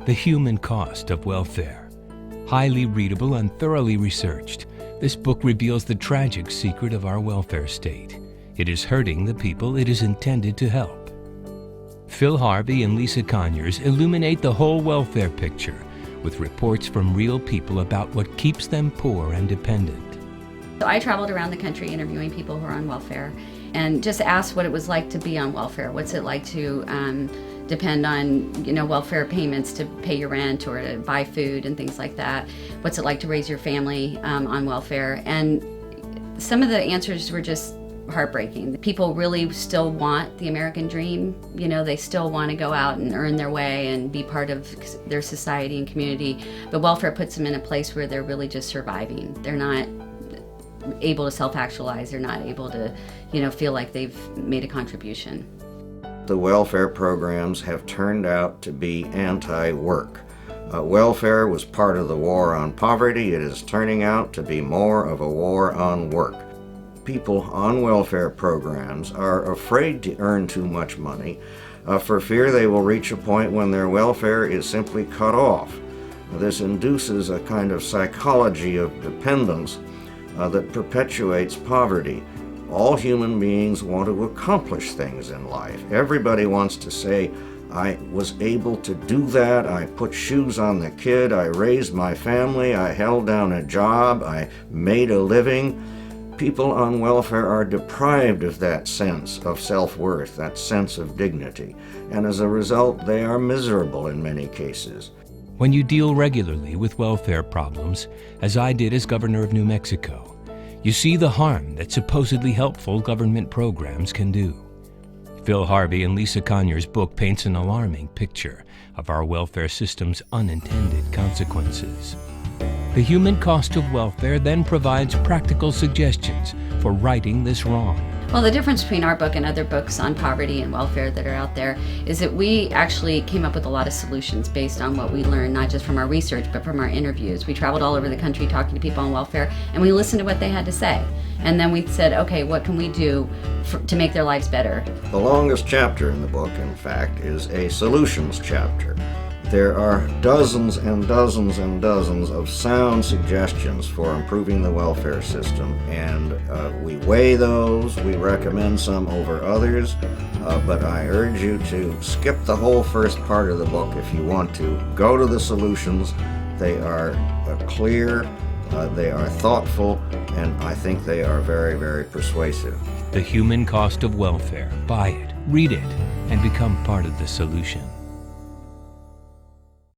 The Human Cost of Welfare. Highly readable and thoroughly researched, this book reveals the tragic secret of our welfare state. It is hurting the people it is intended to help. Phil Harvey and Lisa Conyers illuminate the whole welfare picture with reports from real people about what keeps them poor and dependent. So I traveled around the country interviewing people who are on welfare and just asked what it was like to be on welfare. What's it like to depend on, welfare payments to pay your rent or to buy food and things like that? What's it like to raise your family on welfare? And some of the answers were just heartbreaking. People really still want the American dream. They still want to go out and earn their way and be part of their society and community. But welfare puts them in a place where they're really just surviving. They're not able to self-actualize. They're not able to, feel like they've made a contribution. The welfare programs have turned out to be anti-work. Welfare was part of the war on poverty. It is turning out to be more of a war on work. People on welfare programs are afraid to earn too much money for fear they will reach a point when their welfare is simply cut off. This induces a kind of psychology of dependence that perpetuates poverty. All human beings want to accomplish things in life. Everybody wants to say, I was able to do that, I put shoes on the kid, I raised my family, I held down a job, I made a living. People on welfare are deprived of that sense of self-worth, that sense of dignity, and as a result, they are miserable in many cases. When you deal regularly with welfare problems, as I did as governor of New Mexico, you see the harm that supposedly helpful government programs can do. Phil Harvey and Lisa Conyers' book paints an alarming picture of our welfare system's unintended consequences. The Human Cost of Welfare then provides practical suggestions for righting this wrong. Well, the difference between our book and other books on poverty and welfare that are out there is that we actually came up with a lot of solutions based on what we learned, not just from our research, but from our interviews. We traveled all over the country talking to people on welfare, and we listened to what they had to say. And then we said, okay, what can we do to make their lives better? The longest chapter in the book, in fact, is a solutions chapter. There are dozens and dozens and dozens of sound suggestions for improving the welfare system, and we weigh those, we recommend some over others, but I urge you to skip the whole first part of the book if you want to. Go to the solutions. They are clear, they are thoughtful, and I think they are very, very persuasive. The Human Cost of Welfare. Buy it, read it, and become part of the solution.